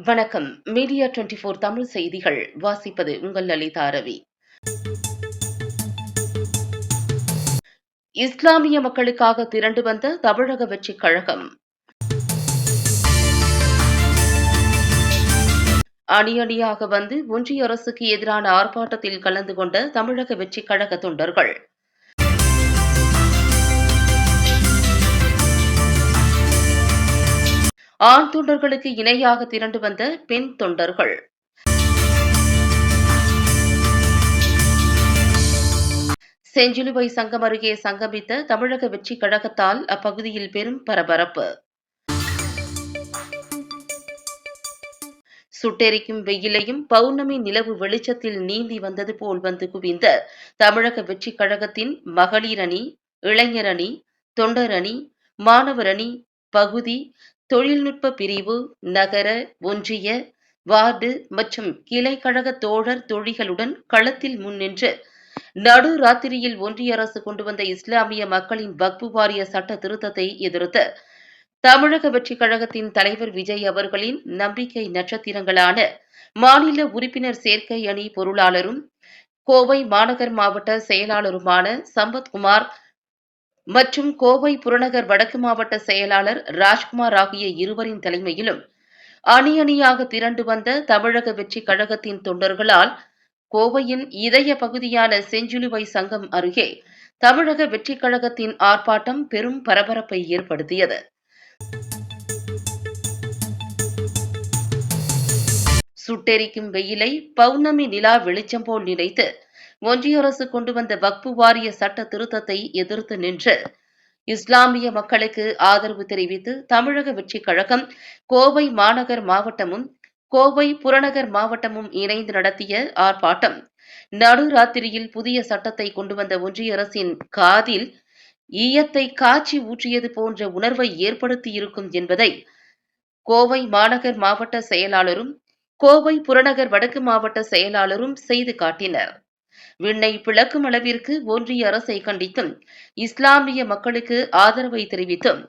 வணக்கம். மீடியா 24 தமிழ் செய்திகள் வாசிப்பது உங்கள் லலிதா ரவி. இஸ்லாமிய மக்களுக்காக திரண்டு வந்த தமிழக வெற்றிக் கழகம். அணி அணியாக வந்து ஒன்றிய அரசுக்கு எதிரான ஆர்ப்பாட்டத்தில் கலந்து கொண்ட தமிழக வெற்றிக் கழக தொண்டர்கள். ஆண் தொண்டர்களுக்கு இணையாக திரண்டு வந்த பெண் தொண்டர்கள். செஞ்சிலுவை சங்கம் அருகே சங்கமித்த தமிழக வெற்றிக் கழகத்தால் அப்பகுதியில் பெரும் பரபரப்பு. சுட்டெரிக்கும் வெயிலையும் பௌர்ணமி நிலவு வெளிச்சத்தில் நீந்தி வந்தது போல் வந்து குவிந்த தமிழக வெற்றிக் கழகத்தின் மகளிர் அணி, இளைஞர் அணி, தொண்டர் அணி, மாணவர் அணி, பகுதி, தொழில்நுட்ப பிரிவு, நகர, ஒன்றிய, வார்டு மற்றும் கிளை கழக தோழர் தோழிகளுடன் களத்தில் முன்னின்று நடு ராத்திரியில் ஒன்றிய அரசு கொண்டு வந்த இஸ்லாமிய மக்களின் வக்பு வாரிய சட்ட திருத்தத்தை எதிர்த்து தமிழக வெற்றிக் கழகத்தின் தலைவர் விஜய் அவர்களின் நம்பிக்கை நட்சத்திரங்களான மாநில உறுப்பினர் சேர்க்கை அணி பொருளாளரும் கோவை மாநகர் மாவட்ட செயலாளருமான சம்பத்குமார் மற்றும் கோவை புறநகர் வடக்கு மாவட்ட செயலாளர் ராஜ்குமார் ஆகிய இருவரின் தலைமையிலும் அணி அணியாக திரண்டு வந்த தமிழக வெற்றிக் கழகத்தின் தொண்டர்களால் கோவையின் இதய பகுதியான செஞ்சிலுவை சங்கம் அருகே தமிழக வெற்றிக் கழகத்தின் ஆர்ப்பாட்டம் பெரும் பரபரப்பை ஏற்படுத்தியது. சுட்டெரிக்கும் வெயிலை பௌர்ணமி நிலா வெளிச்சம் போல் நினைத்து ஒன்றிய அரசு கொண்டு வந்த வக்பு வாரிய சட்ட திருத்தத்தை எதிர்த்து நின்று இஸ்லாமிய மக்களுக்கு ஆதரவு தெரிவித்து தமிழக வெற்றிக் கழகம் கோவை மாநகர் மாவட்டமும் கோவை புறநகர் மாவட்டமும் இணைந்து நடத்திய ஆர்ப்பாட்டம் நடுராத்திரியில் புதிய சட்டத்தை கொண்டு வந்த ஒன்றிய அரசின் காதில் ஈயத்தை காய்ச்சி ஊற்றியது போன்ற உணர்வை ஏற்படுத்தியிருக்கும் என்பதை கோவை மாநகர் மாவட்ட செயலாளரும் கோவை புறநகர் வடக்கு மாவட்ட செயலாளரும் செய்து காட்டினர். விண்ணை பிளக்கும் அளவிற்கு ஒன்றிய அரசை கண்டித்தும் இஸ்லாமிய மக்களுக்கு ஆதரவை தெரிவித்தும்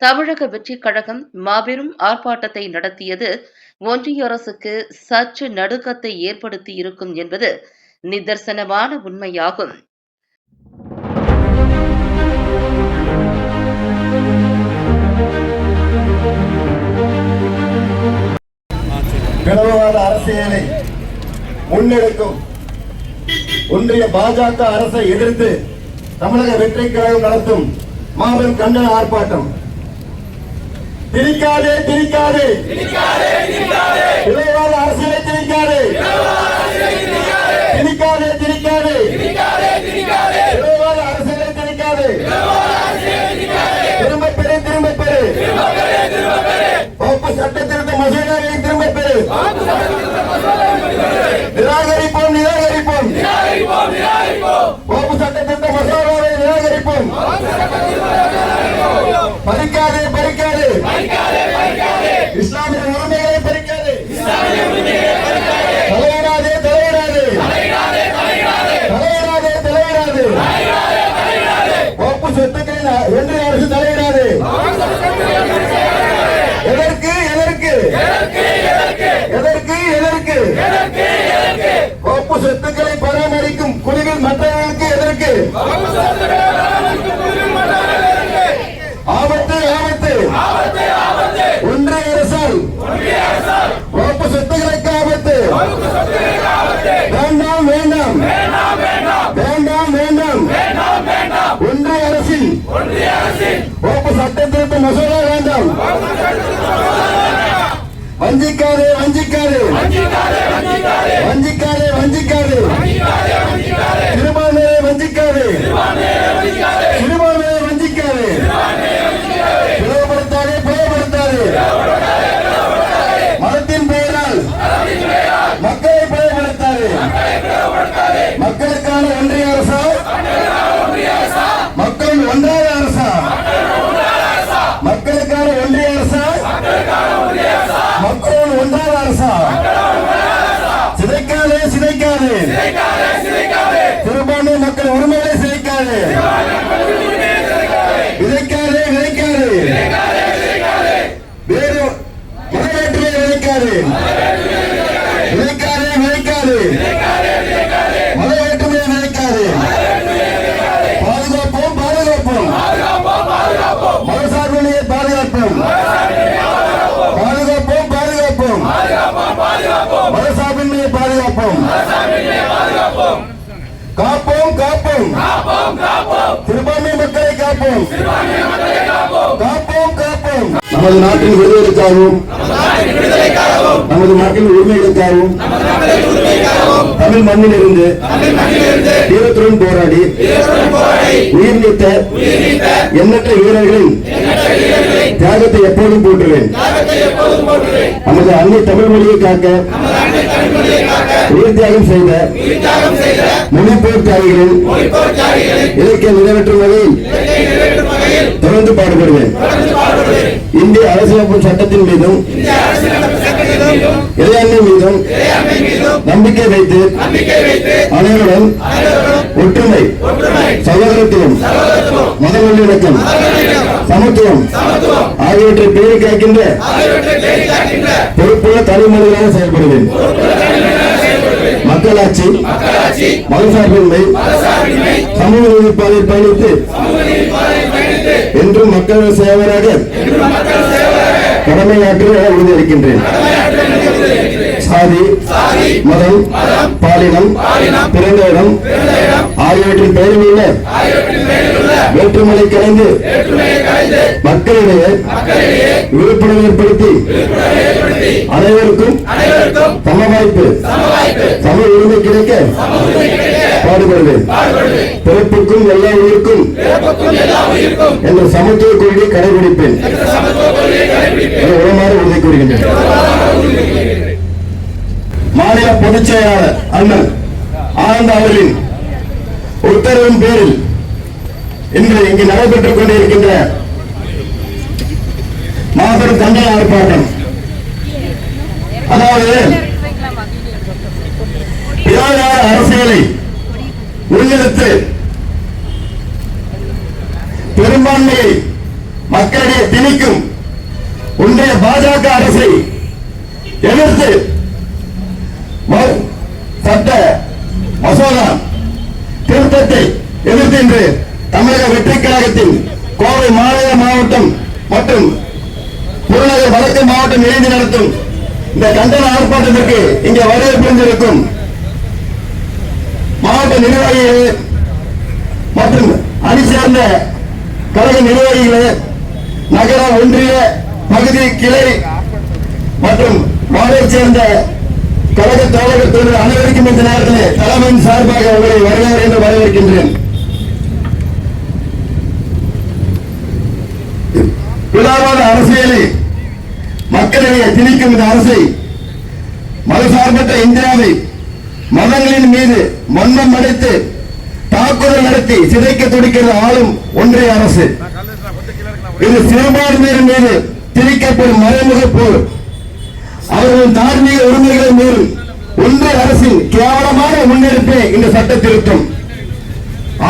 தமிழக வெற்றிக் கழகம் மாபெரும் ஆர்ப்பாட்டத்தை நடத்தியது ஒன்றிய அரசுக்கு சற்று நடுக்கத்தை ஏற்படுத்தி இருக்கும் என்பது நிதர்சனமான உண்மையாகும். பிளவுவாத அரசியலை முன்னெடுக்கும் ஒன்றிய பாஜக அரசை எதிர்த்து தமிழக வெற்றிக் கழகம் நடத்தும் மாபெரும் கண்டன ஆர்ப்பாட்டம். திணிக்காதே திணிக்காதே பிளவுவாத அரசியலை திணிக்காதே திணிக்காதே திணிக்காதே பிளவுவாத அரசியலை திணிக்காதே திரும்ப பெறு திரும்ப பெறு வகுப்பு சட்ட திருத்த மசோதாவை திரும்ப பெறு நிராகரிப்போம் நிராகரிப்போம் வகுப்பு சட்ட திருத்த மசோதாவை நிராகரிப்போம் பறிக்காதே பறிக்காதே இஸ்லாமிய உரிமைகளை பறிக்காதே தலையிடாதே தலையிடாதே தலையிடாதே தலையிடாதே வகுப்பு சொத்துக்களில் ஒன்றிய அரசு தலையிடாதே. எதற்கு எதற்கு எதற்கு எதற்கு வகுப்பு சொத்துக்களை பராமரிக்கும் குழுவில் மற்றவர்களுக்கு எதற்கு ஆபத்து ஆபத்து ஒன்றிய அரசால் வகுப்பு சொத்துக்களுக்கு ஆபத்து. வேண்டாம் வேண்டாம் வேண்டாம் வேண்டாம் ஒன்றிய அரசின் வகுப்பு சட்ட திருத்த மசோதா வேண்டாம். வஞ்சிக்காதே வஞ்சிக்காதே வஞ்சிக்காதே வஞ்சிக்காதே சிறுபான்மையை வஞ்சிக்காதே சிறுபான்மையை வஞ்சிக்காதே பிளவுபடுத்தாதே பிளவுபடுத்தாதே மதத்தின் பெயரால் மக்களை பிளவுபடுத்தாதே. மக்களுக்கான ஒன்றிய அரசா மக்கள் ஒன்றாத அரசா மக்களுக்கான ஒன்றிய அரசா மக்கள் ஒன்றாத அரசா சிதைக்காதே சிதைக்காதே சிறுபான்மை மக்கள் உரிமைகளை சிதைக்காதே விதைக்காதே விதைக்காதே வேறு மதவேற்றுமையை விதைக்காதே விதைக்காதே விதைக்காதே மத வேற்றுமையை விதைக்காதே. பாதுகாப்போம் பாதுகாப்போம் மதசார்பின்மையை பாதுகாப்போம். பாதுகாப்போம் பாதுகாப்போம் மதசார்பின்மையை பாதுகாப்போம். காப்போம் காப்போம் சிறுபான்மை மக்களை காப்போம். காப்போம் காப்போம் நமது நாட்டின் விடுதலைக்காகவும் நமது நாட்டின் உரிமைகளுக்காகவும் தமிழ் மண்ணில் இருந்து வீரத்துடன் போராடி உயிர் நீத்த எண்ணற்ற வீரர்களின் தியாகத்தை எப்போதும் போற்றுவேன். நமது அன்னை தமிழ் மொழியை காக்க உயிர் தியாகம் செய்த மொழிபோர் தியாகிகளின் இலக்கிய நிறைவேற்றும் வகையில் தொடர்ந்து பாடுபடுவேன். இந்திய அரசியலமைப்பு சட்டத்தின் மீதும் இறையாண்மை மீதும் நம்பிக்கை வைத்து அனைவருடன் ஒற்றுமை சகோதரத்துவம் மத நல்லிணக்கம் சமத்துவம் ஆகியவற்றை பேணி காக்கின்ற பொறுப்புள்ள தலைமுறைகளாக செயல்படுவேன். மக்களாட்சி மதசார்பின்மை சமூக நீதி பாதையில் பயணித்து என்றும் மக்கள் சேவராக கடமையாற்ற உறுதியளிக்கின்றேன். சாதி மதம் பாலினம் பிறந்த இடம் ஆகியவற்றின் பெயரில் உள்ள வேற்றுமையை கலைந்து மக்களிடையே விழிப்புணர்வு ஏற்படுத்தி அனைவருக்கும் சம வாய்ப்பு சம உரிமை கிடைக்க பாடுபடுவேன். பிறப்புக்கும் எல்லா உயிருக்கும் என்ற சமத்துவ கொள்கையை கடைபிடிப்பேன் உளமாறு உறுதி கூறுகின்றேன். மாநில பொதுச் செயலாளர் அண்ணன் ஆனந்த் அவர்களின் உத்தரவின் பேரில் இன்று இங்கு நடைபெற்றுக் கொண்டிருக்கின்ற மாபெரும் கண்டன ஆர்ப்பாட்டம், அதாவது பிறநாடு அரசியலை முன்னெடுத்து பெரும்பான்மையை மக்களிடையே திணிக்கும் ஒன்றிய பாஜக அரசை எதிர்த்து சட்ட மசோதா திருத்தத்தை எதிர்த்து இன்று தமிழக வெற்றிக் கழகத்தின் கோவை மாநகர மாவட்டம் மற்றும் புறநகர் வடக்கு மாவட்டம் இணைந்து நடத்தும் இந்த கண்டன ஆர்ப்பாட்டத்திற்கு இங்கே வருகை புரிந்திருக்கும் மாவட்ட நிர்வாகிகளே மற்றும் அணி சேர்ந்த கழக நிர்வாகிகளே, நகர ஒன்றிய பகுதி கிளை மற்றும் மாவட்டத்தைச் சேர்ந்த கழக தோழர்கள் அனைவருக்கும் இந்த நேரத்தில் தலைமையின் சார்பாக உங்களை வருகிறார் என்று வரவேற்கின்றேன். பிளவாத அரசியலை மக்களிடையே திணிக்கும் இந்த அரசை மதசார்பற்ற இந்தியாவை மதங்களின் மீது மன்னம் அடைத்து தாக்குதல் நடத்தி சிதைக்க துடிக்கிறது ஆளும் ஒன்றிய அரசு. இது சிறுபான்மையினர் மீது திணிக்கப்படும் மறைமுக போர். அவர்களின் தார்மீக உரிமைகளை மீறும் ஒன்றிய அரசின் கேவலமான முன்னெடுப்பே இந்த சட்ட திருத்தம்.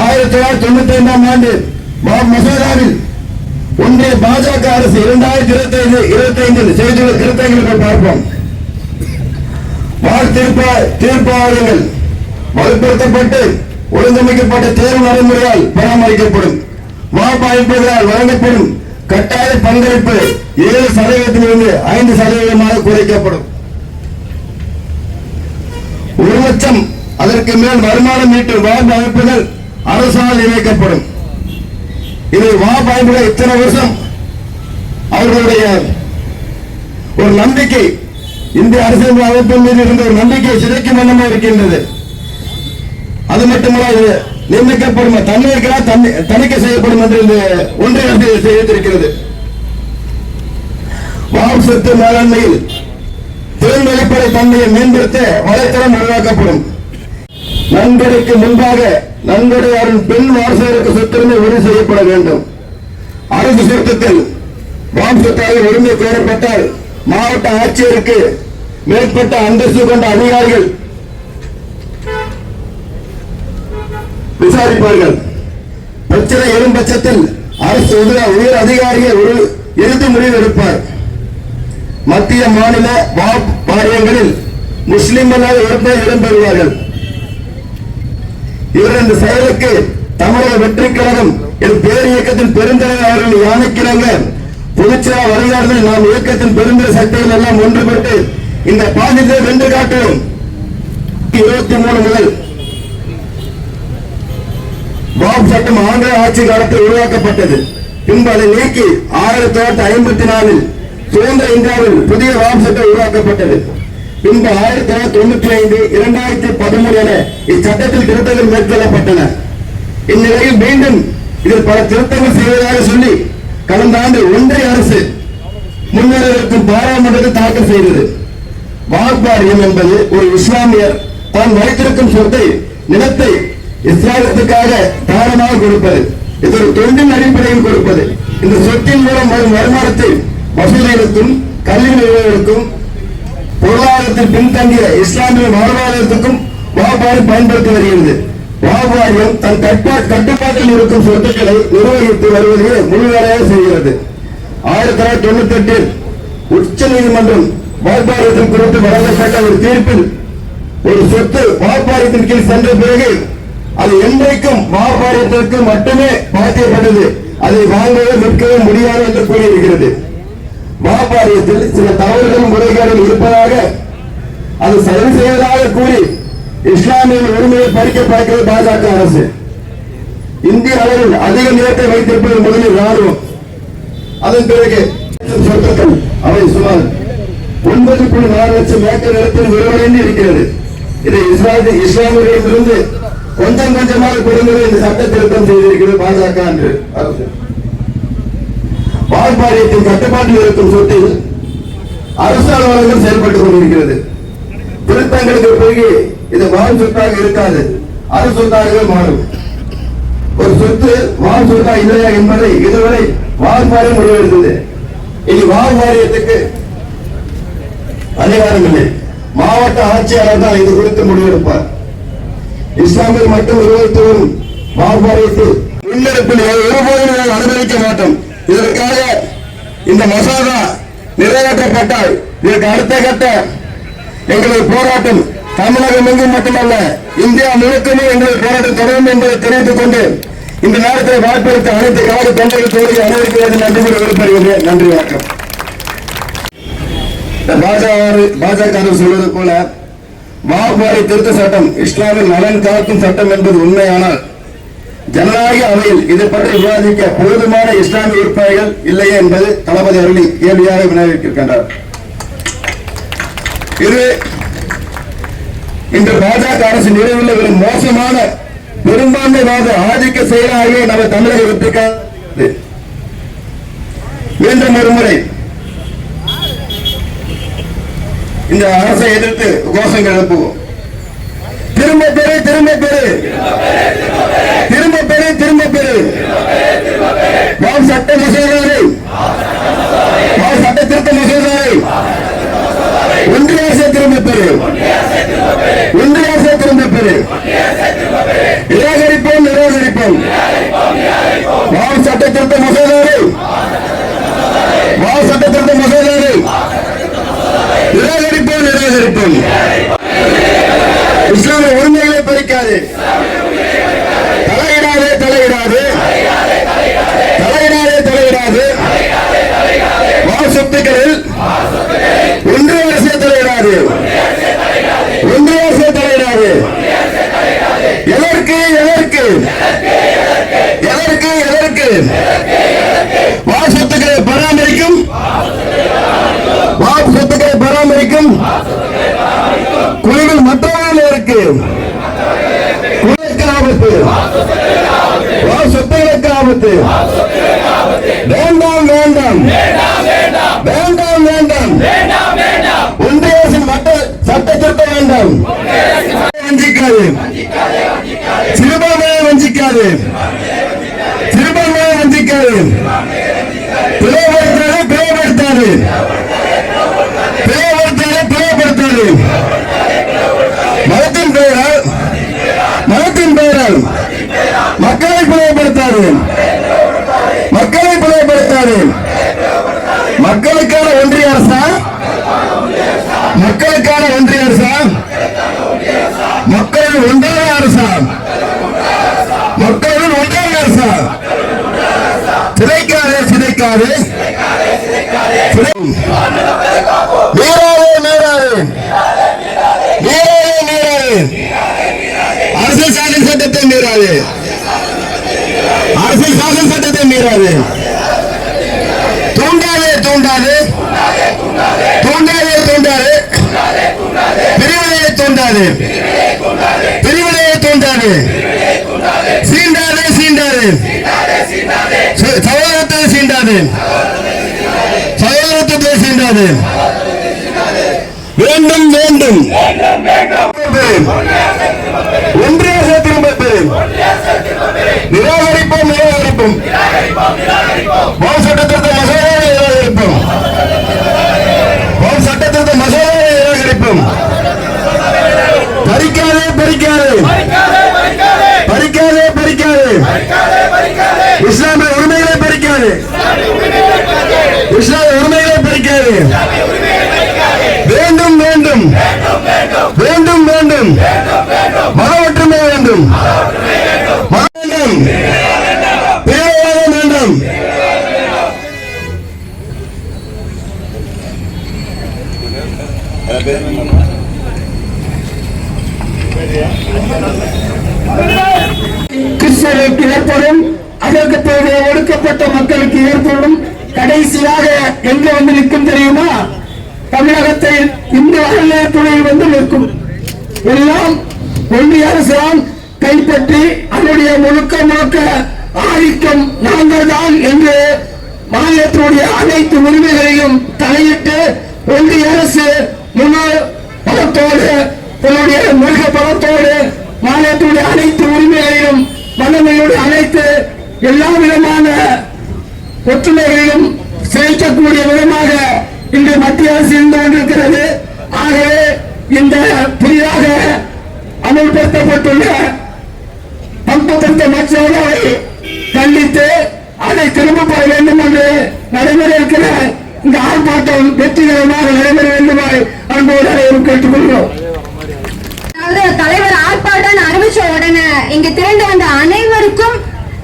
1995ஆம் ஆண்டு மசோதாவில் ஒன்றிய பாஜக அரசு 2025 செய்துள்ள திருத்தங்களை பார்ப்போம். தீர்ப்பாளர்கள் வலுப்படுத்தப்பட்டு ஒழுங்கமைக்கப்பட்ட தேர்வு நடைமுறையால் பராமரிக்கப்படும். வாய்ப்புகளால் வழங்கப்படும் கட்டாய பங்களிப்பு 7%இலிருந்து 5% குறைக்கப்படும். 1 லட்சம் அதற்கு மேல் வருமானம் ஈட்டும் வாய்ப்பு அமைப்புகள் அரசால் இணைக்கப்படும். இது வாய்ப்புகள் இத்தனை வருஷம் அவர்களுடைய ஒரு நம்பிக்கை, இந்திய அரசியல் அமைப்பின் மீது இருந்த ஒரு நம்பிக்கை சிதைக்கும் வண்ணமாக இருக்கின்றது. அது மட்டுமல்ல, நியமிக்கப்படும் தண்ணீர்களால் தணிக்கை செய்யப்படும் என்று இந்த ஒன்றிய அரசு செய்திருக்கிறது. வாம் சொத்து மேலாண்மையில் திறன் வெளிப்படை தன்மையை மேம்படுத்த வலைத்தளம் உருவாக்கப்படும். நன்கொடைக்கு முன்பாக நன்கொடையாளரின் பெண் வாரசருக்கு சொத்துரிமை உறுதி செய்யப்பட வேண்டும். அரசு சொத்தத்தில் வாம் சொத்தாக உரிமை கோரப்பட்டால் மாவட்ட ஆட்சியருக்கு மேற்பட்ட அந்தஸ்து கொண்ட அதிகாரிகள் விசாரிப்பார்கள். பிரச்சனை எழும் பட்சத்தில் அரசு உயர் அதிகாரிகள் ஒரு இறுதி முடிவு எடுப்பார். மத்திய மாநில வாரியங்களில் முஸ்லிம்களாக இடம்பெறுவார்கள். இவர் இந்த செயலுக்கு தமிழக வெற்றி கழகம் பேர் இயக்கத்தின் பெருந்தலைவர் அவர்கள் யானைக்கிழங்க பொதுச்செயலாளர் வருகிறார்கள். நாம் இயக்கத்தின் பெருந்தலை சக்திகள் எல்லாம் ஒன்றுபட்டு இந்த பாதிப்பை வென்று காட்டுவோம். 23 முதல் வாப் சட்டம் ஆந்திர ஆட்சி காலத்தில் உருவாக்கப்பட்டது. பின்பு அதை நீக்கி 1954 சுதந்திர இந்தியாவில் புதிய வாப் சட்டம் உருவாக்கப்பட்டது. பின்பு 1995, 2013 என இச்சட்டத்தில் திருத்தங்கள் மேற்கொள்ளப்பட்டன. இந்நிலையில் மீண்டும் இதில் பல திருத்தங்கள் செய்வதாக சொல்லி கடந்த ஆண்டு ஒன்றிய அரசு முன்னேறும் பாராளுமன்றத்தில் தாக்கல் செய்தது. வாக்ப் வாரியம் என்பது ஒரு இஸ்லாமியர் தான் வைத்திருக்கும் சொத்தை நிலத்தை இஸ்லாமத்துக்காக தாராளமாக கொடுப்பது. இது ஒரு தொண்டின் அடிப்படையில் கொடுப்பது. இந்த சொத்தின் மூலம் வரும் வருமானத்தை மசூதிகளுக்கும் கல்வி நிறுவனங்களுக்கும் பொருளாதாரத்தில் பின்தங்கிய இஸ்லாமிய வாழ்வாதாரத்துக்கும் வாக்ப் வாரியம் பயன்படுத்தி வருகிறது. வாக்ப் வாரியம் தன் கட்டுப்பாட்டில் இருக்கும் சொத்துக்களை நிர்வகித்து வருவதையே முழுவேலையாக செய்கிறது. 1998 உச்ச நீதிமன்றம் வாக்ப் வாரியத்தின் குறித்து வழங்கப்பட்ட ஒரு தீர்ப்பில் ஒரு சொத்து வாக்ப் வாரியத்தின் கீழ் சென்ற பிறகு அது என்றைக்கும் வாக்ப் வாரியத்திற்கு மட்டுமே பாதிக்கப்பட்டது. அதை வாங்கவே விற்கவே முடியாது என்று கூறியிருக்கிறது. வாக்ப் வாரியத்தில் சில தவறுகள் முறைகேடுகள் இருப்பதாக அது சரி செய்வதாக கூறி இஸ்லாமிய உரிமையை பறிக்க பார்க்கிறது பாஜக அரசு. இந்திய அளவில் அதிக நிலத்தை வைத்திருப்பது முதலில் ராணுவம், அதன் பிறகு சொத்துக்கள். அவை சுமார் 9.4 லட்சம் ஏக்கர் நிலத்தில் விரிவடைந்து இருக்கிறது. இதை இஸ்லாமியர்களிடமிருந்து கொஞ்சம் கொஞ்சமாக கொடுங்கள் இந்த சட்ட திருத்தம் செய்திருக்கிறது பாஜக அரசு. வாக்ப் வாரியத்தின் கட்டுப்பாட்டில் இருக்கும் சொத்தில் அரசு அலுவலகங்கள் செயல்பட்டுக் கொண்டிருக்கிறது. திருத்தங்களுக்கு பிறகு இது வான் சொத்தாக இருக்காது, அரசு சொத்தாக மாறும். ஒரு சொத்து வான் சொத்தா இல்லையா என்பதை இதுவரை வாக்ப் வாரியம் முடிவெடுத்தது. இனி வாக்ப் வாரியத்துக்கு அதிகாரம் இல்லை. மாவட்ட ஆட்சியாளர் தான் இது குறித்து முடிவெடுப்பார். இஸ்லாமியர் மட்டும் நிர்வகித்து வரும் வாக்ப் வாரியத்தில் முன்னெடுப்பில் ஒருபோதும் அனுமதிக்க மாட்டோம். இதற்காக இந்த மசோதா நிறைவேற்றப்பட்டால் இதற்கு அடுத்த கட்ட எங்களது போராட்டம் தமிழகம் எங்கும் மட்டுமல்ல இந்தியா முழுக்கமே எங்களது போராட்டம் தொடரும் என்பதை தெரிவித்துக் கொண்டு இந்த நேரத்தில் வாய்ப்பளித்த அனைத்து கழக தொண்டர்களுக்கு அனைவருக்கு நன்றி கூறி விரும்புகிறேன். நன்றி, வணக்கம். பாஜக சொல்வது போல வாக்ப் வாரிய திருத்த சட்டம் இஸ்லாமிய நலன் காக்கும் சட்டம் என்பது உண்மையானால் ஜனநாயக அவையில் இதை பற்றி விவாதிக்க போதுமான இஸ்லாமிய உறுப்பினர்கள் இல்லையே என்பது தளபதி அவர்கள் கேள்வியாக வினவியிருக்கின்றார். இது இன்று பாஜக அரசு நிறைவுள்ள ஒரு மோசமான பெரும்பான்மைவாத ஆதிக்க செயலாக நம்ம தமிழக வெற்றிக்காக மீண்டும் ஒருமுறை இந்த அரசை எதிர்த்து கோஷங்கள் எழுப்புவோம். திரும்ப பெறு, திரும்ப பெறு, திரும்ப பெறு, திரும்ப பெறு. வாக்ப் சட்ட மசோதாவை, வாக்ப் சட்ட திருத்த மசோதாவை ஒன்றிய அரசை திரும்ப பெறு, ஒன்றிய அரசை திரும்ப பெறு. நிராகரிப்போம், நிராகரிப்போம். வாக்ப் சட்ட திருத்த மசோதாவை, வாக்ப் சட்ட திருத்த மசோதாவை நிராகரிப்போம், நிராகரிப்போம். இஸ்லாமிய உரிமைகளை பறிக்காது, தலையிடாது, தலையிடாது, தலையிடாது, தலையிடாது. வாக்ப் சொத்துக்களில் ஒன்றிய அரசே தலையிடாது, ஒன்றிய அரசே தலையிடாது. எதற்கு, எதற்கு, எதற்கு, எதற்கு? வாக்ப் சொத்துக்களை பராமரிக்கும், வாக்ப் சொத்துக்களை பராமரிக்கும் குழுவில் மற்றவர்கள் இருக்கு. குழுவுக்கு ஆபத்து, வாக்ப் சொத்துக்களுக்கு ஆபத்து. வேண்டாம், வேண்டாம், வேண்டாம், வேண்டாம். ஒன்றிய அரசின் சட்ட திருத்தம் வேண்டாம். வஞ்சிக்காது, சிறுபான்மையை வஞ்சிக்காது, சிறுபான்மையை வஞ்சிக்காது. பிளவுபடுத்தாது, பிளவுபடுத்தாது, பிளவுபடுத்தாது, பிளவுபடுத்தாது. மதத்தின் பெயரால், மதத்தின் பெயரால் மக்களை பிளவுபடுத்தாது, மக்களை பிளவுபடுத்தாது. மக்களுக்கான ஒன்றிய அரசா, மக்கள் சிதைக்காதே சிதைக்காதே அரசியல் சாசன சட்டத்தை மீறாது, அரசியல் சாசன சட்டத்தை மீறாது. தூண்டாதே தூண்டாதே தூண்டாதே தூண்டாதே பிரிவினையை தூண்டாதே பிரிவினையை தூண்டாதே சீண்டாதே சீண்டாதே சகோதரத்தை சீண்டாதே சகோதரத்தை சீண்டாதே வேண்டும் வேண்டும் ஒன்றிய அரசை திரும்ப பெறு. நிராகரிப்போம் நிராகரிப்போம் சட்ட திருத்த மசோதாவை நிராகரிப்போம் சட்ட திருத்த மசோதாவை நிராகரிப்போம். பறிக்காதே பறிக்காதே பறிக்காதே பறிக்காதே இஸ்லாமிய உரிமைகளை பறிக்காதே இஸ்லாமிய உரிமைகளை பறிக்காதே. வேண்டும் வேண்டும் வேண்டும் வேண்டும் மத ஒற்றுமை வேண்டும் வேண்டும் பிரிவினைவாதம் வேண்டும். கிறிஸ்தவர்களுக்கு ஏற்படும், அதற்கு பிறகு ஒடுக்கப்பட்ட மக்களுக்கு ஏற்படும், கடைசியாக எங்க வந்து நிற்கும் தெரியுமா? தமிழகத்தில் இந்து அறநிலையத்துறையில் வந்து நிற்கும். எல்லாம் ஒன்றிய அரசால் கைப்பற்றி அதனுடைய முழுக்க முழுக்க ஆதிக்கம் நாங்கள் தான் என்று மாநிலத்தினுடைய அனைத்து உரிமைகளையும் தலையிட்டு ஒன்றிய அரசு முழு பலத்தோடு தன்னுடைய மிருக பலத்தோடு மாநிலத்தினுடைய அனைத்து உரிமைகளையும் வல்லமையோடு அனைத்து எல்லா விதமான ஒற்றுமைகளிலும் செயல்படக்கூடிய விதமாக இன்று மத்திய அரசு இருந்து கொண்டிருக்கிறது. ஆகவே இந்த புதிதாக அமல்படுத்தப்பட்டுள்ள பங்குபடுத்த மசோதாவை கண்டித்து அதை திரும்ப பெற வேண்டும் என்று நடைபெற இருக்கிற இந்த ஆர்ப்பாட்டம் வெற்றிகரமாக நடைபெற வேண்டுமாய் அன்போடு அனைவரும் கேட்டுக்கொள்கிறோம். தலைவர் ஆர்ப்பாட்டம் அறிவிச்ச உடனே இங்க திரண்டு வந்த அனைவருக்கும்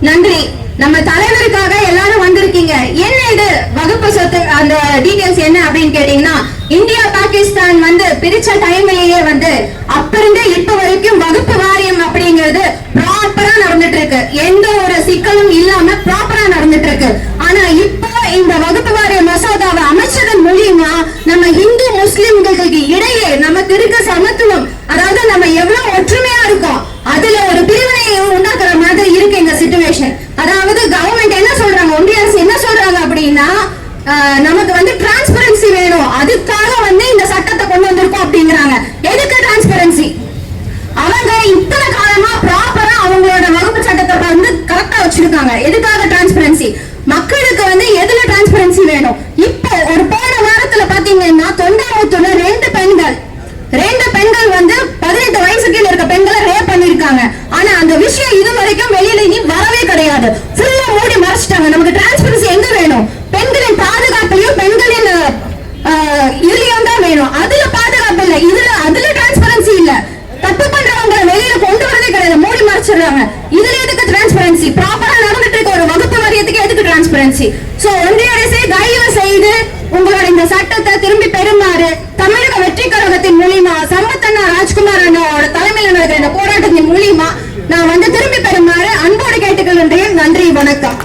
நன்றி. நம்ம தலைவருக்காக எல்லாரும் வந்திருக்கீங்க. என்ன இது வகுப்பு சொத்து அந்த டீடைல்ஸ் என்ன அப்படின்னு கேட்டீங்கன்னா, இந்தியா பாகிஸ்தான் வந்து பிரிச்ச டைம்லயே வந்து அப்ப இருந்து இப்ப வரைக்கும் வகுப்பு வாரியம் அப்படிங்கிறது ப்ராப்பரா நடந்துட்டு இருக்கு. எந்த ஒரு சிக்கலும் இல்லாம ப்ராப்பரா நடந்துட்டு இருக்கு. ஆனா இப்போ இந்த வகுப்பு வாரிய மசோதாவை அமைச்சதன் மூலியமா நம்ம இந்து முஸ்லிம்களுக்கு இடையே நமக்கு இருக்க சமத்துவம், அதாவது நம்ம எவ்வளவு ஒற்றுமையா இருக்கோம், அதுல ஒரு பிரிவினையை உண்டாக்குற மாதிரி இருக்கு இந்த சிச்சுவேஷன். அதாவது கவர்மெண்ட் என்ன சொல்றாங்க, ஒன்றிய அரசு என்ன சொல்றாங்க அப்படின்னா, நமக்கு வந்து டிரான்ஸ்பரன்சி வேணும், அதுக்காக வந்து இந்த சட்டத்தை கொண்டு வந்திருக்கோம் அப்படிங்கிறாங்க. எதுக்கு டிரான்ஸ்பரன்சி? அவங்க இத்தனை காலமா ப்ராப்பரா அவங்களோட வகுப்பு சட்டத்தை வந்து கரெக்டா வச்சிருக்காங்க. எதுக்காக டிரான்ஸ்பரன்சி? மக்களுக்கு வந்து எதுல டிரான்ஸ்பரன்சி வேணும்? இப்போ ஒரு போன வாரத்துல பாத்தீங்கன்னா தொண்டாமுத்தூர்ல ரெண்டு பெண்கள் வந்து 18 வயசுக்கு இருக்க பெண்களை ரேப் பண்ணிருக்காங்க. ஆனா அந்த விஷயம் இது வரைக்கும் வெளியில இனி வரவே கிடையாது. ஃபுல்லா மூடி மறைச்சிட்டாங்க. நமக்கு டிரான்ஸ்பரன்சி எங்க வேணும்? பெண்களின் பாதுகாப்புலயும் பெண்களின் இதுலயும் தான் வேணும். அதுல பாதுகாப்பு இல்ல, அதுல டிரான்ஸ்பரன்சி இல்ல. தப்பு பண்றவங்களை வெளியில கொண்டு வரதே கிடையாது, மூடி மறைச்சிடுறாங்க. இதுல எதுக்கு டிரான்ஸ்பரன்சி? ப்ராப்பரா நடந்துட்டு இருக்க ஒரு வகுப்பு வாரியத்துக்கு எதுக்கு டிரான்ஸ்பரன்சி? சோ ஒன்றிய அரசே தயவு செய்து உங்களோட இந்த சட்டத்தை திரும்பி பெறுமாறு தமிழக வெற்றி கழகத்தின் மூலியமா சம்பத்தண்ணா ராஜ்குமார் அண்ணாவோட தலைமையில் நடக்கிற இந்த போராட்டத்தின் மூலியமா நான் வந்து திரும்பி பெறுமாறு அன்போடு கேட்டுக்கொள்கின்றேன். நன்றி, வணக்கம்.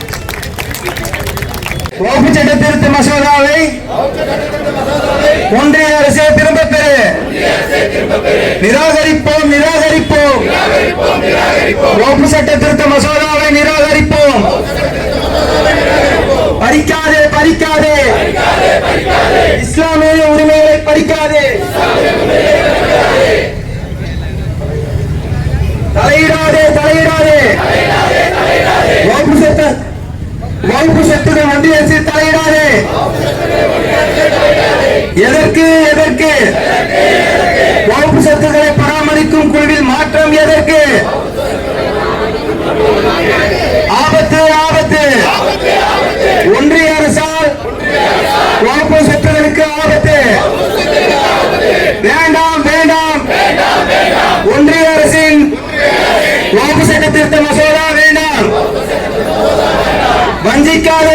வகுப்பு சட்ட திருத்த மசோதாவை ஒன்றிய அரசே திரும்ப பெறு. நிராகரிப்போம் நிராகரிப்போம் வகுப்பு சட்ட திருத்த மசோதாவை நிராகரிப்போம். பறிக்காதே பறிக்காதே இஸ்லாமிய உரிமைகளை பறிக்காதே. தலையிடாதே தலையிடாதே வகுப்பு சட்டத்துடன் ஒன்றிய அரசு தலையிடாதே. எதற்கு எதற்கு வகுப்பு சட்டங்களை பராமரிக்கும் குழுவில் மாற்றம் எதற்கு? ஆபத்து ஆபத்து. ஒன்றிய அரசால் வகுப்பு சட்டங்களுக்கு ஆபத்து. வேண்டாம் வேண்டாம் ஒன்றிய அரசின் வகுப்பு சட்ட திருத்த மசோதா வேண்டாம். வஞ்சிக்காதே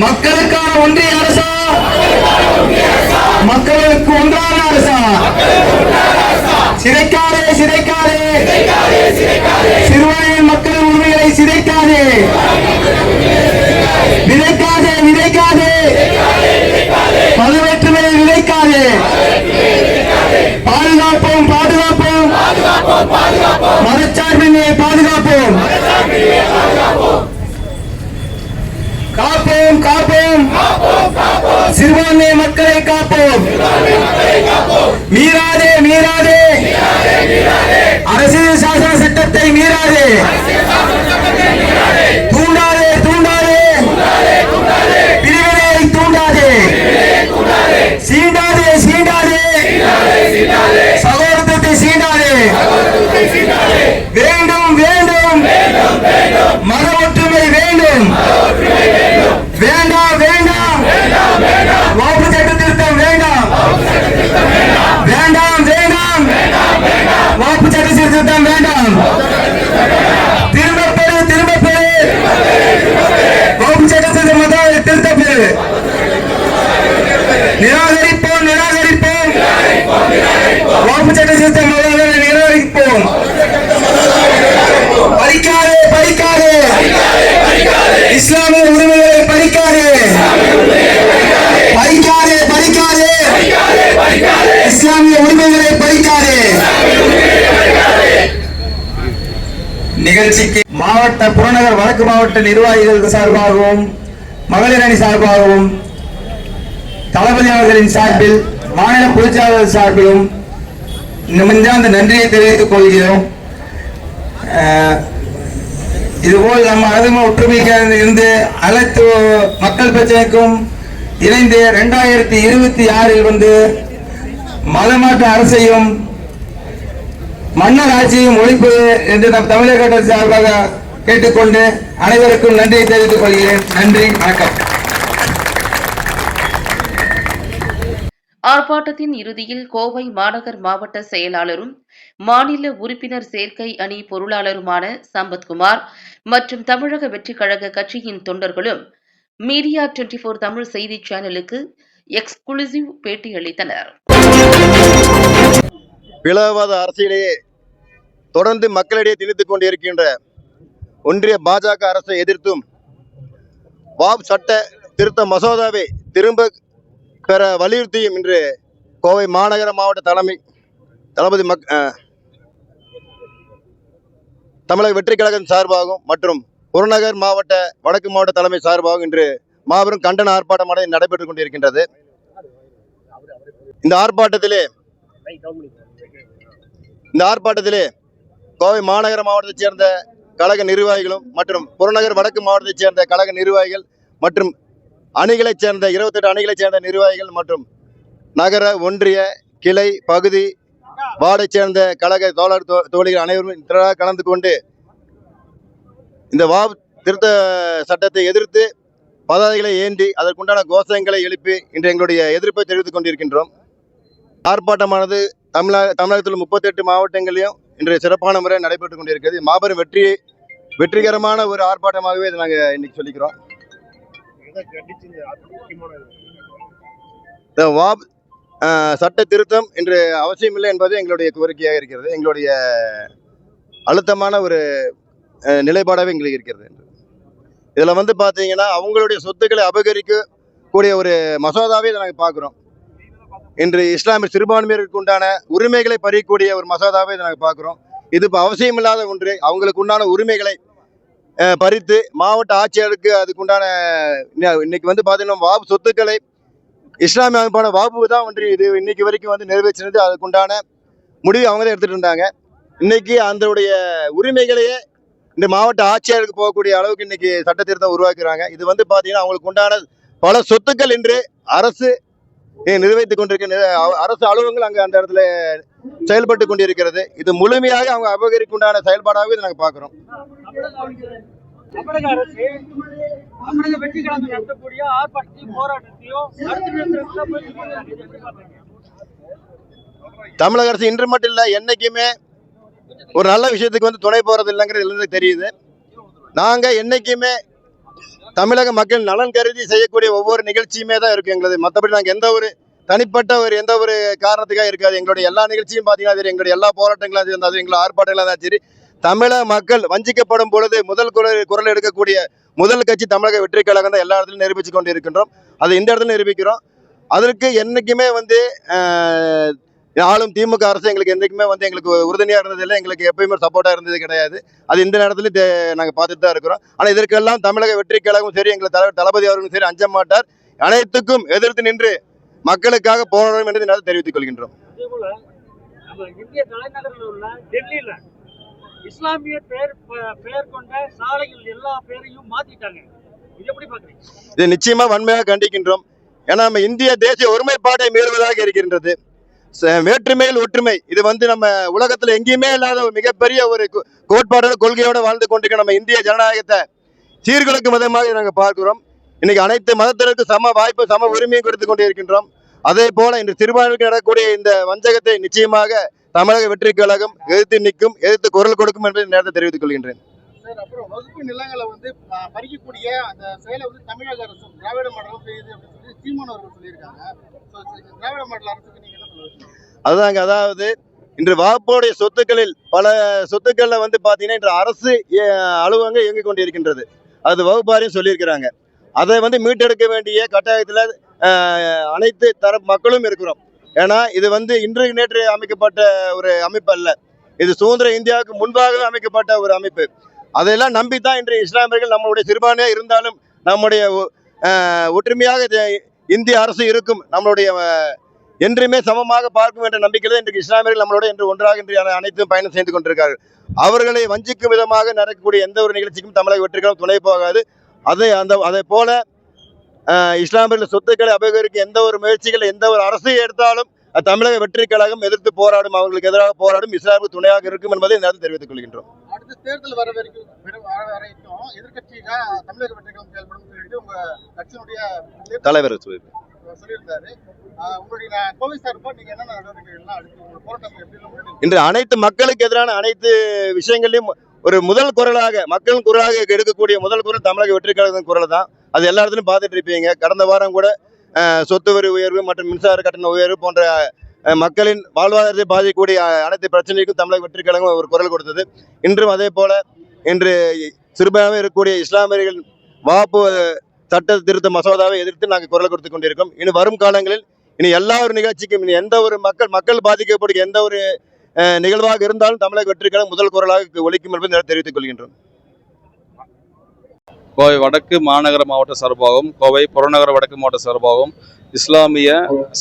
மக்களுக்கான ஒன்றிய அரசா, மக்களுக்கு ஒன்றான அரசா, சிதைக்காதே சிதைக்காதே, சிறுபான்மை மக்களின் உரிமைகளை சிதைக்காதே, விதைக்காதே விதைக்காதே, மதவேற்றுமையை விதைக்காதே, பாதுகாப்போம் பாதுகாப்போம், மதச்சார்பின்மையை பாதுகாப்போம், காப்போம் காப்போம், சிறுபான்மை மக்களை காப்போம், மீறாதே மீறாதே, அரசியல் சாசன சட்டத்தை மீறாதே, தூண்டாதே தூண்டாதே, பிரிவினையை தூண்டாதே, சீண்டாதே சீண்டாதே, சகோதரத்தை சீண்டாதே, வேண்டும் வேண்டும், மத ஒற்றுமை வேண்டும், வேண்டாம் வேண்டாம், வகுப்பு சட்ட திருத்தம் வேண்டாம், வேண்டாம் வேண்டாம், வகுப்பு சட்ட திருத்தம் வேண்டாம், திரும்பப்பெறு திரும்பப்பெறு, வகுப்பு சட்ட திருத்தப்பெறு, நிராகரிப்போம் நிராகரிப்போம், வகுப்பு சட்ட திருத்தம் நிராகரிப்போம், பறிக்காதே பறிக்காதே, இஸ்லாமிய உரிமைகளை பறிக்காதே, பறிக்காதே பறிக்காதே, இஸ்லாமிய உரிமைகளை பறிக்காதே. நிகழ்ச்சிக்கு மாவட்ட புறநகர் வடக்கு மாவட்ட நிர்வாகிகள் சார்பாகவும் மகளிர் அணி சார்பாகவும் தளபதி அவர்களின் சார்பில் மாநில பொதுச்செயலாளர் சார்பிலும் நெஞ்சார்ந்த நன்றியை தெரிவித்துக் கொள்கிறோம். இதுபோல் நம்ம அழகுமா ஒற்றுமைக்கு இருந்து அனைத்து மக்கள் பிரச்சனைக்கும் இணைந்து 2026 வந்து மதமாற்ற அரசையும் மன்னர் ஆட்சியும் ஒழிப்பது என்று நம் தமிழக கட்சி சார்பாக கேட்டுக்கொண்டு அனைவருக்கும் நன்றியை தெரிவித்துக் கொள்கிறேன். நன்றி, வணக்கம். ஆர்ப்பாட்டத்தின் இறுதியில் கோவை மாநகர் மாவட்ட செயலாளரும் மாநில உறுப்பினர் சேர்க்கை அணி பொருளாளருமான சம்பத்குமார் மற்றும் தமிழக வெற்றிக் கழக கட்சியின் தொண்டர்களும் மீடியா 24 தமிழ் செய்தி சேனலுக்கு எக்ஸ்க்ளூசிவ் பேட்டியளித்தனர். பிளவாத அரசியலையே தொடர்ந்து மக்களிடையே திணித்துக் கொண்டிருக்கின்ற ஒன்றிய பாஜக அரசை எதிர்த்தும் வாப் சட்ட திருத்த மசோதாவை திரும்ப பெற வலியுறுத்தியும் இன்று கோவை மாநகர மாவட்ட தளபதி தமிழக வெற்றிக் கழகம் சார்பாகவும் மற்றும் புறநகர் மாவட்ட வடக்கு மாவட்ட தலைமை சார்பாகவும் இன்று மாபெரும் கண்டன ஆர்ப்பாட்டமானது நடைபெற்றுக் கொண்டிருக்கின்றது. இந்த ஆர்ப்பாட்டத்திலே கோவை மாநகர மாவட்டத்தைச் சேர்ந்த கழக நிர்வாகிகளும் மற்றும் புறநகர் வடக்கு மாவட்டத்தைச் சேர்ந்த கழக நிர்வாகிகள் மற்றும் அணிகளைச் சேர்ந்த 28 அணிகளைச் சேர்ந்த நிர்வாகிகள் மற்றும் நகர ஒன்றிய கிளை பகுதி வார்டைச் சேர்ந்த கழக தோழிகள் அனைவரும் திரளாக கலந்து கொண்டு இந்த வாப் திருத்த சட்டத்தை எதிர்த்து பதாதைகளை ஏந்தி அதற்குண்டான கோஷங்களை எழுப்பி இன்று எங்களுடைய எதிர்ப்பை தெரிவித்துக் கொண்டிருக்கின்றோம். ஆர்ப்பாட்டமானது தமிழகத்தில் 38 மாவட்டங்களிலும் இன்று சிறப்பான முறை நடைபெற்றுக் கொண்டிருக்கிறது. மாபெரும் வெற்றிகரமான ஒரு ஆர்ப்பாட்டமாகவே இதை நாங்கள் இன்னைக்கு சொல்லிக்கிறோம். இந்த வாப் சட்ட திருத்தம் இன்று அவசியமில்லை என்பது எங்களுடைய கோரிக்கையாக இருக்கிறது. எங்களுடைய அழுத்தமான ஒரு நிலைப்பாடாகவே எங்களுக்கு இருக்கிறது. இதில் வந்து பார்த்தீங்கன்னா அவங்களுடைய சொத்துக்களை அபகரிக்கக்கூடிய ஒரு மசோதாவே இதை நாங்கள் பார்க்குறோம். இன்று இஸ்லாமிய சிறுபான்மையினருக்கு உண்டான உரிமைகளை பறிக்கக்கூடிய ஒரு மசோதாவை இதை நாங்கள் பார்க்குறோம். இது இப்போ அவசியமில்லாத ஒன்று. அவங்களுக்கு உண்டான உரிமைகளை பறித்து மாவட்ட ஆட்சியருக்கு அதுக்குண்டான இன்னைக்கு வந்து பார்த்தீங்கன்னா வாபு சொத்துக்களை இஸ்லாமிய அமைப்பான வாபு தான் ஒன்று இது இன்னைக்கு வரைக்கும் வந்து நிறைவேற்றினது. அதுக்குண்டான முடிவு அவங்க தான் எடுத்துகிட்டு இருந்தாங்க. இன்னைக்கு அதனுடைய உரிமைகளையே இந்த மாவட்ட ஆட்சியருக்கு போகக்கூடிய அளவுக்கு இன்னைக்கு சட்ட திருத்தம் உருவாக்குறாங்க. இது வந்து பார்த்தீங்கன்னா அவங்களுக்கு உண்டான பல சொத்துக்கள் இன்று அரசு நிர்வகித்துக் கொண்டிருக்கிற அரசு அலுவலகங்கள் அங்கே அந்த இடத்துல செயல்பட்டு கொண்டிருக்கிறது. இது முழுமையாக அவங்க அபகரிக்குண்டான செயல்பாடாகவே இதை நாங்கள் பார்க்குறோம். தமிழக அரசு தமிழக வெற்றி கழகம் நடத்தக்கூடிய ஆர்ப்பாட்டத்தையும் போராட்டத்தையும் தமிழக அரசு இன்று மட்டும் இல்லை, என்னைக்குமே ஒரு நல்ல விஷயத்துக்கு வந்து துணை போறது இல்லைங்கிறது தெரியுது. நாங்கள் என்னைக்குமே தமிழக மக்கள் நலன் கருதி செய்யக்கூடிய ஒவ்வொரு நிகழ்ச்சியுமே தான் இருக்கு எங்களது. மற்றபடி நாங்கள் எந்த ஒரு காரணத்துக்காக இருக்காது. எங்களுடைய எல்லா நிகழ்ச்சியும் பார்த்தீங்கன்னா சரி, எங்களுடைய எல்லா போராட்டங்களும் இருந்தாலும் எங்களோட ஆர்ப்பாட்டங்களாக இருந்தாலும் சரி, தமிழக மக்கள் வஞ்சிக்கப்படும் பொழுது முதல் குரல் எடுக்கக்கூடிய முதல் கட்சி தமிழக வெற்றி கழகம் தான் எல்லா இடத்துலையும் நிரூபித்து கொண்டு இருக்கின்றோம். அதை இந்த இடத்துல நிரூபிக்கிறோம். அதற்கு என்றைக்குமே ஆளும் திமுக அரசு எங்களுக்கு என்றைக்குமே எங்களுக்கு உறுதுணையாக இருந்ததில்லை, எங்களுக்கு எப்பயுமே சப்போர்ட்டாக இருந்தது கிடையாது. அது இந்த நேரத்தில் நாங்கள் பார்த்துட்டு தான் இருக்கிறோம். ஆனால் இதற்கெல்லாம் தமிழக வெற்றி கழகம் சரி, எங்கள் தலைவர் தளபதி அவர்களும் சரி அஞ்ச மாட்டார். அனைத்துக்கும் எதிர்த்து நின்று மக்களுக்காக போராடும் என்று நான் தெரிவித்துக் கொள்கின்றோம். அதே போல நம்ம இந்திய தலைநகரில் உள்ள டெல்லியில இஸ்லாமிய பெயர் கொண்ட சாலைகள் எல்லா பேரையும் மாத்திட்டாங்க. இது எப்படி பாக்குறீங்க? இது நிச்சயமா வன்மையாக கண்டிக்கின்றோம். ஏன்னா நம்ம இந்திய தேசிய ஒருமைப்பாட்டை மீறுவதாக இருக்கின்றது. வேற்றுமையில் ஒற்றுமை, இது நம்ம உலகத்துல எங்கேயுமே இல்லாத ஒரு மிகப்பெரிய ஒரு கோட்பாடு கொள்கையோட வாழ்ந்து கொண்டிருக்க நம்ம இந்திய ஜனநாயகத்தை சீர்குலைக்கும் விதமாக நாங்கள் பார்க்கிறோம். இன்னைக்கு அனைத்து மதத்தினருக்கும் சம வாய்ப்பு சம உரிமையும் கொடுத்து கொண்டு இருக்கின்றோம். அதே போல இன்று சிறுபான்மைக்கு நடக்கக்கூடிய இந்த வஞ்சகத்தை நிச்சயமாக தமிழக வெற்றி கழகம் எதிர்த்து குரல் கொடுக்கும் என்று நேரத்தை தெரிவித்துக் கொள்கின்றேன். அப்புறம் வகுப்பு நிலங்களை பறிக்கக்கூடிய அந்த செயலை தமிழக அரசும் திராவிட மாடலும் செய்யுது அப்படின்னு சொல்லி சீமான் அவர்கள் சொல்லியிருக்காங்க. திராவிட மாடல் அரசுக்கு நீங்க என்ன சொல்லுவீங்க? அதுதாங்க, அதாவது இன்று வகுப்புடைய சொத்துக்களில் பல சொத்துக்கள்ல பாத்தீங்கன்னா இன்று அரசு அலுவலகங்கள் இயங்கிக் கொண்டிருக்கின்றது. அது வகுப்பாரையும் சொல்லியிருக்கிறாங்க. அதை மீட்டெடுக்க வேண்டிய கட்டாயத்தில் அனைத்து தரப்பு மக்களும் இருக்கிறோம். ஏன்னா இது இன்று நேற்று அமைக்கப்பட்ட ஒரு அமைப்பு அல்ல, இது சுதந்திர இந்தியாவுக்கு முன்பாகவே அமைக்கப்பட்ட ஒரு அமைப்பு. அதையெல்லாம் நம்பித்தான் இன்று இஸ்லாமியர்கள் நம்மளுடைய சிறுபான்மையாக இருந்தாலும் நம்முடைய ஒற்றுமையாக இந்திய அரசு இருக்கும், நம்மளுடைய என்றுமே சமமாக பார்க்கும் என்ற நம்பிக்கையில் இன்றைக்கு இஸ்லாமியர்கள் நம்மளோட என்று ஒன்றாக இன்று அனைத்தும் பயணம் செய்து கொண்டிருக்கிறார்கள். அவர்களை வஞ்சிக்கும் விதமாக நடக்கக்கூடிய எந்த ஒரு நிகழ்ச்சிக்கும் தமிழக வெற்றி கழகம் துணை போகாது. அதை போல இஸ்லாமியர்கள் சொத்துக்களை அபகரிக்க எந்த ஒரு முயற்சிகள் எந்த ஒரு அரசு எடுத்தாலும் தமிழக வெற்றி கழகம் எதிர்த்து போராடும், அவர்களுக்கு எதிராக போராடும், இஸ்லாமுக்கு துணையாக இருக்கும் என்பதை நேரத்தில் தெரிவித்துக் கொள்கின்றோம். அடுத்த தேர்தல் வர வரைக்கும் எதிர்கட்சியாக தமிழக வெற்றி கழகம் செயல்படும் சொல்லிட்டு உங்க கட்சியினுடைய தலைவர் சொல்லியிருந்தாரு. உங்களுடைய கோவை சார்பா நீங்க என்னென்ன நடவடிக்கைகள்லாம் அடுத்து போராட்டம் எப்படி? இன்று அனைத்து மக்களுக்கு எதிரான அனைத்து விஷயங்களையும் ஒரு முதல் குரலாக மக்கள் குரலாக எடுக்கக்கூடிய முதல் குரல் தமிழக வெற்றி கழகம் குரல் தான். அது எல்லா இடத்துலையும் பார்த்துட்டு இருப்பீங்க. கடந்த வாரம் கூட சொத்து வரி உயர்வு மற்றும் மின்சார கட்டண உயர்வு போன்ற மக்களின் வாழ்வாதாரத்தை பாதிக்கக்கூடிய அனைத்து பிரச்சனைக்கும் தமிழக வெற்றி கழகம் ஒரு குரல் கொடுத்தது. இன்றும் அதே போல இன்று சிறுபான்மையாக இருக்கக்கூடிய இஸ்லாமியர்கள் வாப்பு சட்ட திருத்த மசோதாவை எதிர்த்து நாங்கள் குரல் கொடுத்து கொண்டிருக்கோம். இனி வரும் காலங்களில் இனி எல்லா ஒரு நிகழ்ச்சிக்கும் இனி எந்த ஒரு மக்கள் பாதிக்கப்படும் எந்த ஒரு நிகழ்வாக இருந்தாலும் தமிழக வெற்றி கழகம் முதல் குரலாக ஒலிக்கும் என்பதை தெரிவித்துக் கொள்கின்றோம். கோவை வடக்கு மாநகர மாவட்ட சார்பாகவும் கோவை புறநகர வடக்கு மாவட்ட சார்பாகவும் இஸ்லாமிய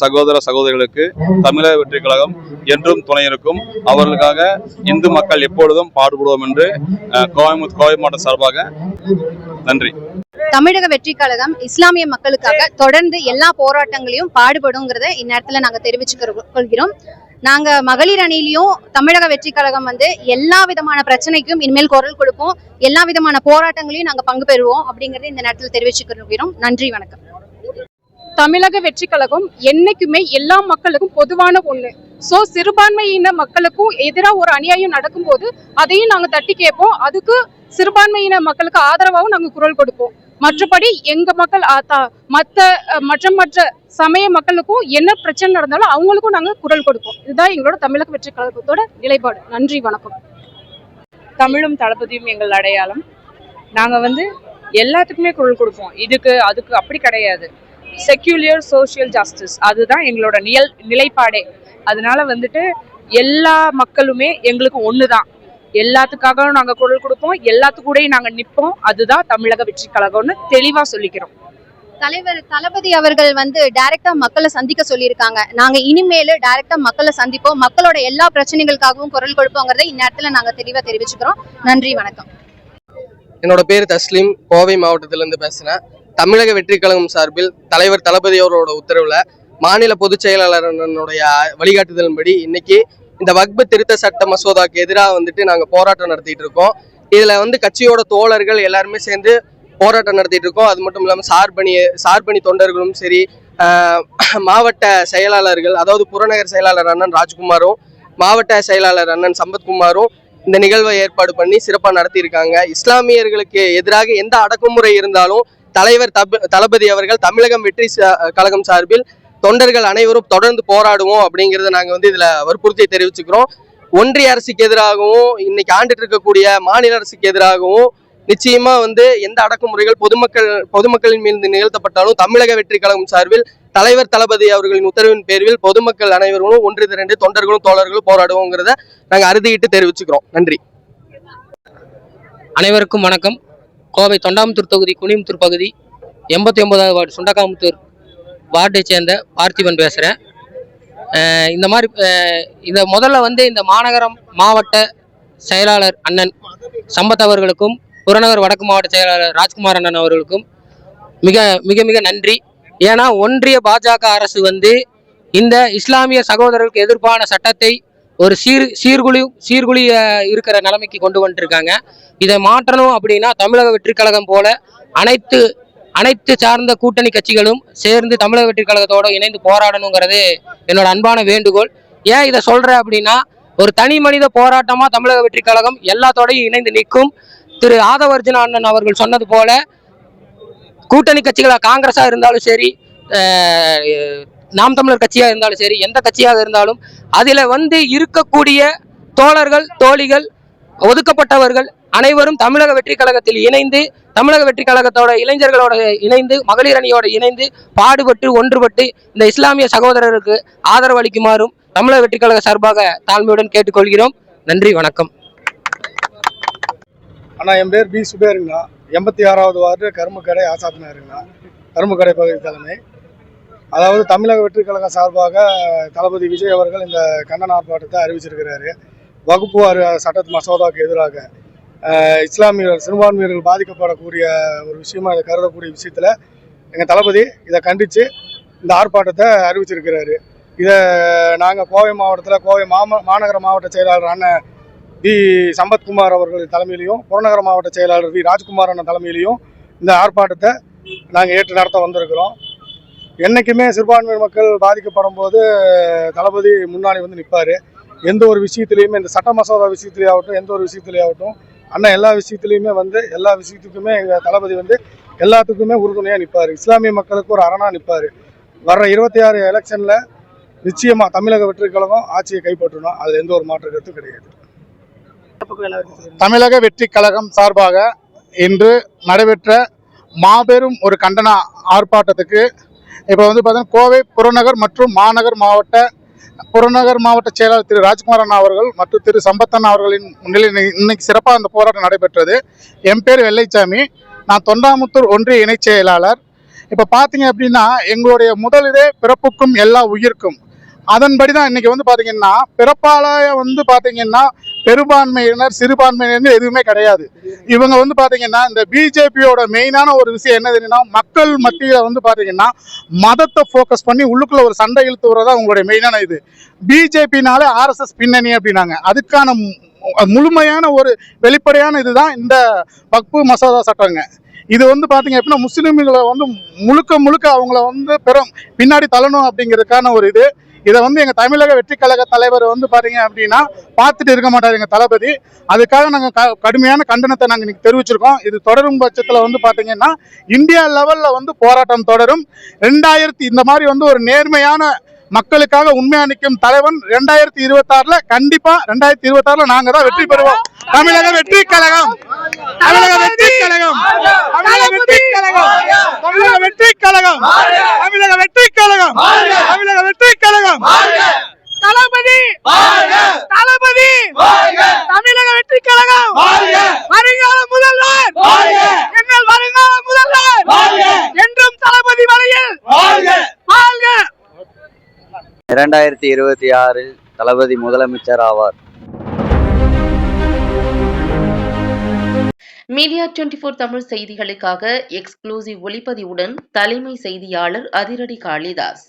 சகோதர சகோதரிகளுக்கு தமிழக வெற்றி கழகம் என்றும் துணை இருக்கும். அவர்களுக்காக இந்து மக்கள் எப்பொழுதும் பாடுபடுவோம் என்று கோவை மாவட்ட சார்பாக நன்றி. தமிழக வெற்றி கழகம் இஸ்லாமிய மக்களுக்காக தொடர்ந்து எல்லா போராட்டங்களையும் பாடுபடுங்கிறத இந்நேரத்துல நாங்க தெரிவிச்சுக் கொள்கிறோம். நாங்க மகளிர் அணியிலையும் தமிழக வெற்றி கழகம் எல்லா விதமான பிரச்சனைக்கும் இனிமேல் குரல் கொடுப்போம், எல்லா விதமான போராட்டங்களையும் நாங்க பங்கு பெறுவோம் அப்படிங்கறத இந்த நேரத்தில் தெரிவிச்சுக்கிறோம். நன்றி, வணக்கம். தமிழக வெற்றி கழகம் என்னைக்குமே எல்லா மக்களுக்கும் பொதுவான ஒண்ணு. சோ சிறுபான்மையின மக்களுக்கும் எதிராக ஒரு அநியாயம் நடக்கும் போது அதையும் நாங்க தட்டி கேட்போம். அதுக்கு சிறுபான்மையின மக்களுக்கு ஆதரவாகவும் நாங்க குரல் கொடுப்போம். மற்றபடி எங்க மக்கள் மற்ற சமய மக்களுக்கும் என்ன பிரச்சனை நடந்தாலும் அவங்களுக்கும் நாங்க குரல் கொடுப்போம். இதுதான் எங்களோட தமிழக வெற்றி கழகத்தோட நிலைப்பாடு. நன்றி, வணக்கம். தமிழும் தளபதியும் எங்கள் அடையாளம். நாங்க எல்லாத்துக்குமே குரல் கொடுப்போம். அதுக்கு அப்படி கிடையாது. செக்யூலர் சோசியல் ஜஸ்டிஸ் அதுதான் எங்களோட நிலைப்பாடே. அதனால எல்லா மக்களுமே எங்களுக்கு ஒண்ணுதான். எல்லாத்துக்காகவும் நாங்க குரல் கொடுப்போம், எல்லாத்துக்கூடயும் நாங்க நிற்போம். அதுதான் தமிழக வெற்றி கழகம்னு தெளிவா சொல்லிக்கிறோம். தலைவர் தளபதி அவர்கள் டைரக்டா மக்களை சந்திக்க சொல்லியிருக்காங்க. நாங்க இனிமேல் டைரக்டா மக்களை சந்திப்போம், மக்களோட எல்லா பிரச்சனைகளுக்காகவும் குரல் கொடுப்போங்கிறத இந்நேரத்துல நாங்க தெளிவா தெரிவிச்சுக்கிறோம். நன்றி, வணக்கம். என்னோட பேர் தஸ்லீம், கோவை மாவட்டத்திலிருந்து பேசுறேன். தமிழக வெற்றி கழகம் சார்பில் தலைவர் தளபதி அவரோட உத்தரவுல மாநில பொதுச் செயலாளருடைய வழிகாட்டுதலின்படி இன்னைக்கு இந்த வக்பு திருத்த சட்ட மசோதாக்கு எதிராக நாங்க போராட்டம் நடத்திட்டு இருக்கோம். இதுல கட்சியோட தோழர்கள் எல்லாருமே சேர்ந்து போராட்டம் நடத்திட்டு இருக்கோம். அது மட்டும் இல்லாம சார்பணி தொண்டர்களும் சரி, மாவட்ட செயலாளர்கள், அதாவது புறநகர் செயலாளர் அண்ணன் ராஜ்குமாரும் மாவட்ட செயலாளர் அண்ணன் சம்பத்குமாரும் இந்த நிகழ்வை ஏற்பாடு பண்ணி சிறப்பாக நடத்தியிருக்காங்க. இஸ்லாமியர்களுக்கு எதிராக எந்த அடக்குமுறை இருந்தாலும் தலைவர் தளபதி அவர்கள் தமிழகம் வெற்றி கழகம் சார்பில் தொண்டர்கள் அனைவரும் தொடர்ந்து போராடுவோம் அப்படிங்கிறத நாங்கள் இதுல வற்புறுத்தி தெரிவிச்சுக்கிறோம். ஒன்றிய அரசுக்கு எதிராகவும் இன்னைக்கு ஆண்டுட்டு இருக்கக்கூடிய மாநில அரசுக்கு எதிராகவும் நிச்சயமா எந்த அடக்குமுறைகள் பொதுமக்களின் மீது நிகழ்த்தப்பட்டாலும் தமிழக வெற்றி கழகம் சார்பில் தலைவர் தளபதி அவர்களின் உத்தரவின் பேரில் பொதுமக்கள் அனைவரும் ஒன்று திரண்டு தொண்டர்களும் தோழர்களும் போராடுவோங்கிறத நாங்கள் அறுதியிட்டு தெரிவிச்சுக்கிறோம். நன்றி. அனைவருக்கும் வணக்கம். கோவை தொண்டாமுத்தூர் தொகுதி குனிமுத்தூர் பகுதி 89வது வார்டு சுண்டக்காமுத்தூர் வார்டை சேர்ந்த பார்த்திபன் பேசுகிறேன். இந்த மாதிரி இந்த முதல்ல இந்த மாநகரம் மாவட்ட செயலாளர் அண்ணன் சம்பத் அவர்களுக்கும் புறநகர் வடக்கு மாவட்ட செயலாளர் ராஜ்குமார் அண்ணன் அவர்களுக்கும் மிக மிக மிக நன்றி. ஏன்னா ஒன்றிய பாஜக அரசு இந்த இஸ்லாமிய சகோதரர்களுக்கு எதிர்ப்பான சட்டத்தை ஒரு சீர்குழி இருக்கிற நிலைமைக்கு கொண்டு வந்துருக்காங்க. இதை மாற்றணும் அப்படின்னா தமிழக வெற்றி கழகம் போல அனைத்து சார்ந்த கூட்டணி கட்சிகளும் சேர்ந்து தமிழக வெற்றி கழகத்தோடு இணைந்து போராடணுங்கிறது என்னோட அன்பான வேண்டுகோள். ஏன் இதை சொல்றேன் அப்படின்னா, ஒரு தனி மனித போராட்டமா தமிழக வெற்றி கழகம் எல்லாத்தோடையும் இணைந்து நிற்கும். திரு ஆதவர்ஜுன அண்ணன் அவர்கள் சொன்னது போல கூட்டணி கட்சிகளா காங்கிரஸா இருந்தாலும் சரி, நாம் தமிழர் கட்சியா இருந்தாலும் சரி, எந்த கட்சியாக இருந்தாலும் அதில் இருக்கக்கூடிய தோழர்கள் தோழிகள் ஒதுக்கப்பட்டவர்கள் அனைவரும் தமிழக வெற்றி கழகத்தில் இணைந்து தமிழக வெற்றி கழகத்தோட இளைஞர்களோட இணைந்து மகளிர் அணியோட இணைந்து பாடுபட்டு ஒன்றுபட்டு இந்த இஸ்லாமிய சகோதரருக்கு ஆதரவு அளிக்குமாறும் தமிழக வெற்றி கழக சார்பாக தாழ்மையுடன் கேட்டுக்கொள்கிறோம். நன்றி, வணக்கம். அண்ணா, என் பேர் பி சுபேருங்கண்ணா. 86வது வார்டு கரும்புக்கடை ஆசாத் நகருங்கண்ணா. கரும்புக்கடை பகுதி தலைமை. அதாவது தமிழக வெற்றி கழகம் சார்பாக தளபதி விஜய் அவர்கள் இந்த கண்டன ஆர்ப்பாட்டத்தை அறிவிச்சிருக்கிறாரு. வகுப்பு வாரி சட்ட மசோதாவுக்கு எதிராக இஸ்லாமியர்கள் சிறுபான்மையர்கள் பாதிக்கப்படக்கூடிய ஒரு விஷயமா இதை கருதக்கூடிய விஷயத்தில் எங்கள் தளபதி இதை கண்டித்து இந்த ஆர்ப்பாட்டத்தை அறிவிச்சிருக்கிறாரு. இதை நாங்கள் கோவை மாவட்டத்தில் கோவை மாநகர மாவட்ட செயலாளர் அண்ணன் வி சம்பத்குமார் அவர்கள் தலைமையிலையும் புறநகர மாவட்ட செயலாளர் வி ராஜ்குமார் அண்ணன் தலைமையிலையும் இந்த ஆர்ப்பாட்டத்தை நாங்கள் ஏற்று நடத்த வந்திருக்கிறோம். என்றைக்குமே சிறுபான்மையினர் மக்கள் பாதிக்கப்படும் போது தளபதி முன்னாடி நிற்பார். எந்த ஒரு விஷயத்துலையுமே, இந்த சட்ட மசோதா விஷயத்துலேயே ஆகட்டும், எந்த ஒரு விஷயத்துலேயே ஆகட்டும், அண்ணன் எல்லா விஷயத்துலையுமே எல்லா விஷயத்துக்குமே எங்கள் தளபதி எல்லாத்துக்குமே உறுதுணையாக நிற்பார். இஸ்லாமிய மக்களுக்கு ஒரு அரணாக நிற்பார். வர்ற 26 எலெக்ஷனில் நிச்சயமாக தமிழக வெற்றி கழகம் ஆட்சியை கைப்பற்றணும். அதில் எந்த ஒரு மாற்று கருத்தும் கிடையாது. தமிழக வெற்றி கழகம் சார்பாக இன்று நடைபெற்ற மாபெரும் ஒரு கண்டன ஆர்ப்பாட்டத்துக்கு இப்போ பார்த்தீங்கன்னா கோவை புறநகர் மற்றும் புறநகர் மாவட்ட செயலாளர் திரு ராஜ்குமார் அண்ணா அவர்கள் மற்றும் திரு சம்பத்தண்ணா அவர்களின் முன்னிலையில் இன்னைக்கு சிறப்பாக அந்த போராட்டம் நடைபெற்றது. என் பேர் வெள்ளைச்சாமி. நான் தொண்டாமுத்தூர் ஒன்றிய இணைச் செயலாளர். இப்போ பார்த்தீங்க அப்படின்னா, எங்களுடைய முதலிலே பிறப்புக்கும் எல்லா உயிர்க்கும் அதன்படி தான் இன்னைக்கு பார்த்தீங்கன்னா பிறப்பாலய பார்த்தீங்கன்னா பெரும்பான்மையினர் சிறுபான்மையினர் எதுவுமே கிடையாது. இவங்க பார்த்தீங்கன்னா இந்த பிஜேபியோட மெயினான ஒரு விஷயம் என்னதுன்னா, மக்கள் மத்தியில் பார்த்தீங்கன்னா மதத்தை ஃபோக்கஸ் பண்ணி உள்ளுக்குள்ள ஒரு சண்டை இழுத்து வரதா அவங்களுடைய மெயினான இது. பிஜேபினாலே RSS பின்னணி அப்படின்னாங்க. அதுக்கான முழுமையான ஒரு வெளிப்படையான இதுதான் இந்த வக்ஃபு மசோதா சட்டங்க. இது பார்த்தீங்க அப்படின்னா முஸ்லிம்களை முழுக்க அவங்கள பின்னாடி தள்ளணும் அப்படிங்கிறதுக்கான ஒரு இது. இதை எங்க தமிழக வெற்றி கழக தலைவர் பார்த்தீங்க அப்படின்னா பார்த்துட்டு இருக்க மாட்டார் எங்க தளபதி. அதுக்காக நாங்கள் கடுமையான கண்டனத்தை நாங்கள் இன்னைக்கு தெரிவிச்சிருக்கோம். இது தொடரும் பட்சத்தில் பார்த்தீங்கன்னா இந்தியா லெவல்ல போராட்டம் தொடரும். இந்த மாதிரி ஒரு நேர்மையான மக்களுக்காக உண்மையா நிற்கும் தலைவன் 2026ல கண்டிப்பா 2026ல நாங்க தான் வெற்றி பெறுவோம். தமிழக வெற்றி கழகம், தமிழக வெற்றி கழகம், தமிழக வெற்றி கழகம், தமிழக வெற்றி கழகம், தமிழக வெற்றி கழகம், தமிழக வெற்றி கழகம். தளபதி தளபதி தமிழக வெற்றி கழகம் வருங்கால முதல்வர், எங்கள் வருங்கால முதல்வர் என்றும் தளபதி வழியில் வாழ்க. 2026 தளபதி முதலமைச்சர் ஆவார். மீடியா 24 தமிழ் செய்திகளுக்காக எக்ஸ்க்ளூசிவ் ஒளிப்பதிவுடன் தலைமை செய்தியாளர் அதிரடி காளிதாஸ்.